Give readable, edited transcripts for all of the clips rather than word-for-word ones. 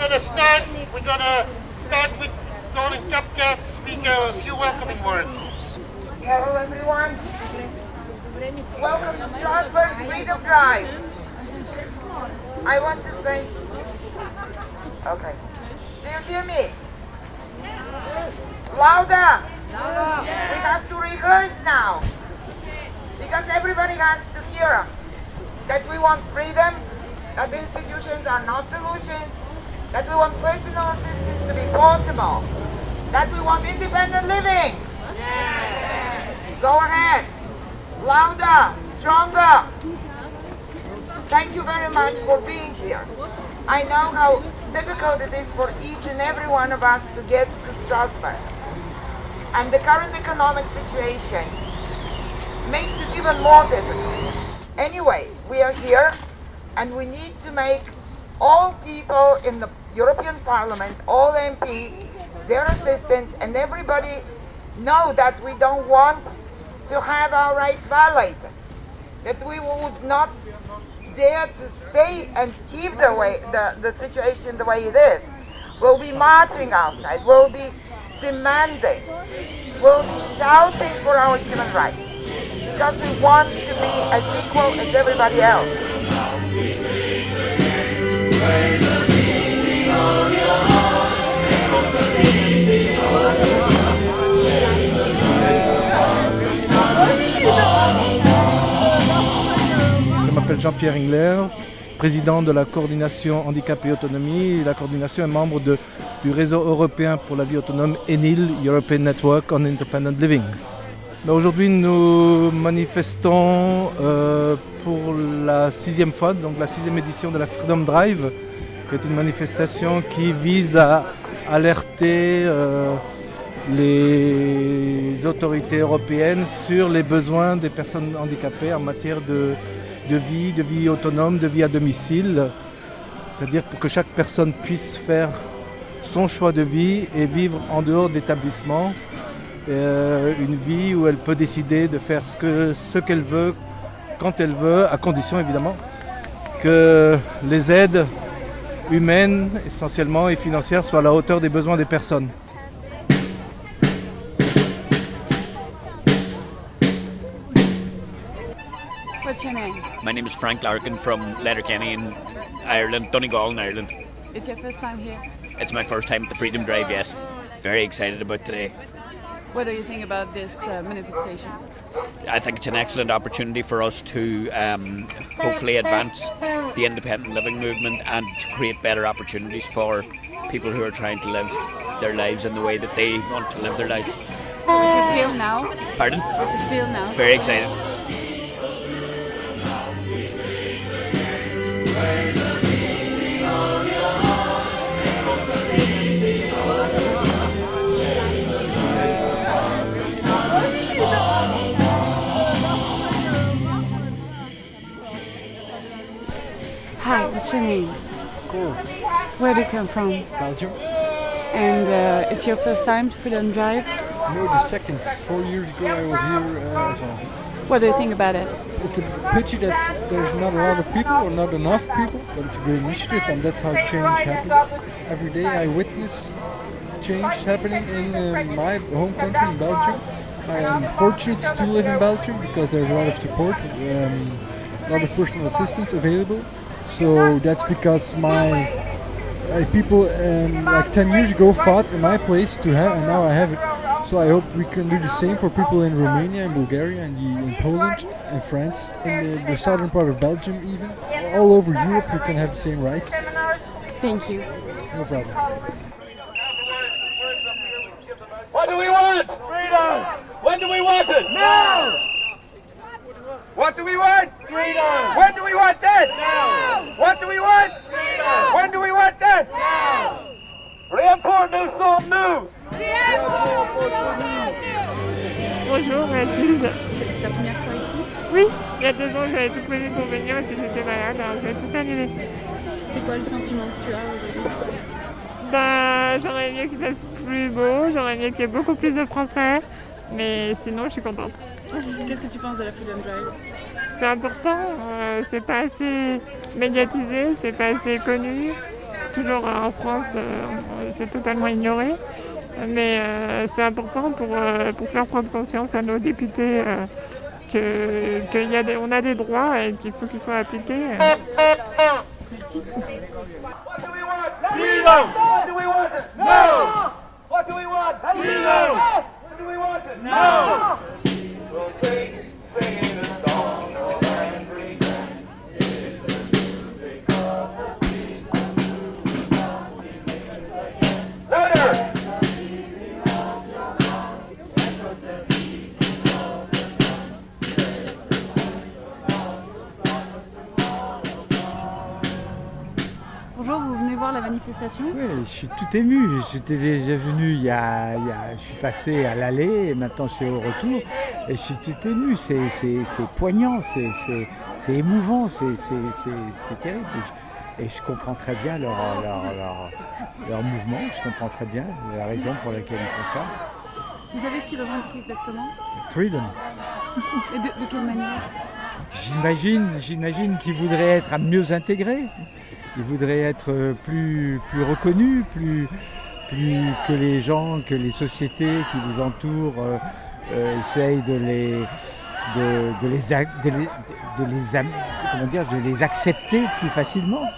going to start with Colin Kapka to speak a few welcoming words. Hello everyone. Welcome to Strasbourg Freedom Drive. I want to say, okay, do you hear me? Louder! We have to rehearse now, because everybody has to hear that we want freedom, that the institutions are not solutions, that we want personal assistance to be portable, that we want independent living. Go ahead, louder, stronger. Thank you very much for being here. I know how difficult it is for each and every one of us to get to Strasbourg. And the current economic situation makes it even more difficult. Anyway, we are here and we need to make all people in the European Parliament, all MPs, their assistants, and everybody know that we don't want to have our rights violated. That we would not dare to stay and keep the situation the way it is. We'll be marching outside, we'll be demanding, we'll be shouting for our human rights, because we want to be as equal as everybody else. Je m'appelle Jean-Pierre Ingler, président de la coordination handicap et autonomie. La coordination est membre du réseau européen pour la vie autonome ENIL, European Network on Independent Living. Aujourd'hui, nous manifestons pour la 6e fois, donc la 6e édition de la Freedom Drive, qui est une manifestation qui vise à alerter les autorités européennes sur les besoins des personnes handicapées en matière de vie autonome, de vie à domicile. C'est-à-dire pour que chaque personne puisse faire son choix de vie et vivre en dehors d'établissements. Une vie où elle peut décider de faire ce qu'elle veut, quand elle veut, à condition évidemment que les aides humaines essentiellement et financières soient à la hauteur des besoins des personnes. What's your name? My name is Frank Larkin from Letterkenny in Ireland, Donegal in Ireland. It's your first time here. It's my first time at the Freedom Drive, yes. Very excited about today. What do you think about this manifestation? I think it's an excellent opportunity for us to hopefully advance the independent living movement and to create better opportunities for people who are trying to live their lives in the way that they want to live their lives. So what do you feel now? Pardon? What do you feel now? Very excited. Hi, what's your name? Cool. Where do you come from? Belgium? And it's your first time to Freedom Drive? No, the second. 4 years ago I was here as well. What do you think about it? It's a pity that there's not a lot of people or not enough people, but it's a great initiative and that's how change happens. Every day I witness change happening in my home country, in Belgium. I am fortunate to live in Belgium because there's a lot of support, a lot of personal assistance available. So that's because my people like 10 years ago fought in my place to have, and now I have it. So I hope we can do the same for people in Romania, in Bulgaria, and in Poland, in France, in the southern part of Belgium even. All over Europe we can have the same rights. Thank you. No problem. What do we want? Freedom! When do we want it? Now! What do we want? Freedom! When do we want that? Now! What do we want? Freedom! When do we want that? Now! Rien pour nous sommes nous! Bonjour Mathilde. C'est ta première fois ici? Oui, il y a 2 ans j'avais tout posé pour venir et puis j'étais malade, alors j'ai tout annulé. C'est quoi le sentiment que tu as aujourd'hui? Bah, j'aurais mieux qu'il fasse plus beau, j'aurais mieux qu'il y ait beaucoup plus de Français, mais sinon je suis contente. Qu'est-ce que tu penses de la Freedom Drive? C'est important, c'est pas assez médiatisé, c'est pas assez connu. toujours en France, c'est totalement ignoré. Mais c'est important pour faire prendre conscience à nos députés qu'on a des droits et qu'il faut qu'ils soient appliqués. Merci. What do we want? Freedom! What do we want? No! What do we want? Freedom! What do we want? No! We'll sing the song of land freedom. Louder! Bonjour, vous venez voir la manifestation? Oui, je suis tout ému. J'étais déjà venu je suis passé à l'aller et maintenant je suis au retour. Et je suis tout ému. C'est poignant, c'est émouvant, c'est terrible. Et je comprends très bien leur mouvement, je comprends très bien la raison pour laquelle ils font ça. Vous savez ce qu'ils revendiquent exactement? Freedom. Et de quelle manière? J'imagine qu'ils voudraient être mieux intégrés. Ils voudraient être plus reconnus, plus que les gens, que les sociétés qui les entourent essayent de les accepter plus facilement.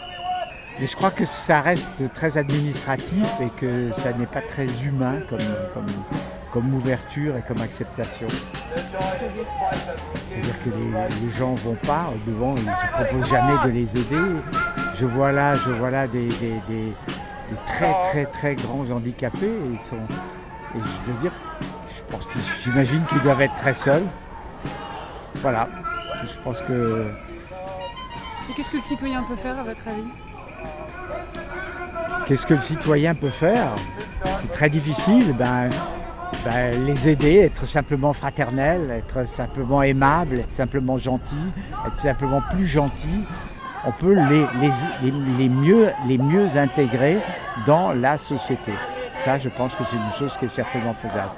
Mais je crois que ça reste très administratif et que ça n'est pas très humain comme ouverture et comme acceptation. C'est-à-dire que les gens vont pas devant, ils ne se proposent jamais de les aider. Je vois là des très grands handicapés et je veux dire, j'imagine qu'ils doivent être très seuls. Voilà, je pense que... Et qu'est-ce que le citoyen peut faire à votre avis? Qu'est-ce que le citoyen peut faire? C'est très difficile, les aider, être simplement fraternel, être simplement aimable, être simplement gentil, être simplement plus gentil. On peut les mieux intégrer dans la société. Ça, je pense que c'est une chose qui est certainement faisable.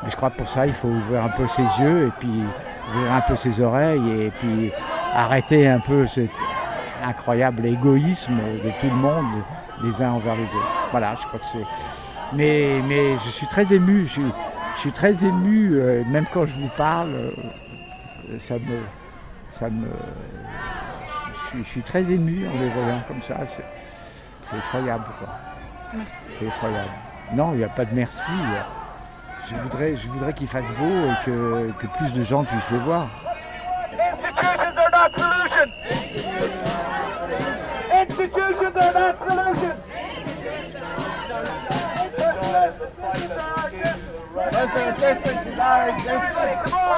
Mais je crois que pour ça, il faut ouvrir un peu ses yeux et puis ouvrir un peu ses oreilles et puis arrêter un peu cet incroyable égoïsme de tout le monde, les uns envers les autres. Voilà, je crois que c'est... Mais je suis très ému, je suis très ému, même quand je vous parle, je suis très ému en les voyant comme ça, c'est effroyable, quoi. Merci. C'est effroyable. Non, il n'y a pas de merci. Je voudrais qu'il fasse beau et que plus de gens puissent les voir. Institutions are not solutions! Institutions are not solutions! Personal assistance is our existence. Come on!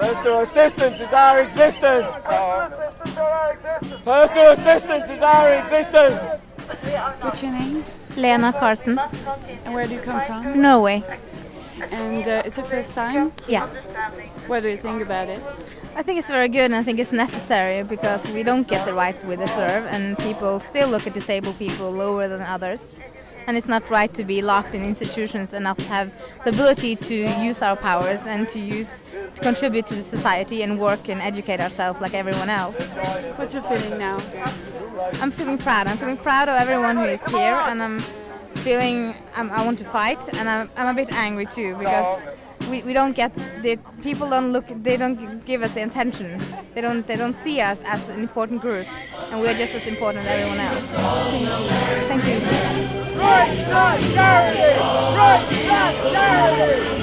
Personal assistance is our existence. Personal assistance is our existence. What's your name? Lena Carson, And where do you come from? Norway. And it's your first time? Yeah, What do you think about it? I think it's very good and I think it's necessary because we don't get the rights we deserve and people still look at disabled people lower than others. And it's not right to be locked in institutions and not have the ability to use our powers and to contribute to the society and work and educate ourselves like everyone else. What's your feeling now? I'm feeling proud. I'm feeling proud of everyone who is here and I want to fight and I'm a bit angry too because we don't get people don't give us the attention. They don't see us as an important group and we're just as important as everyone else. Thank you. Rights, not charity! Rights, not charity!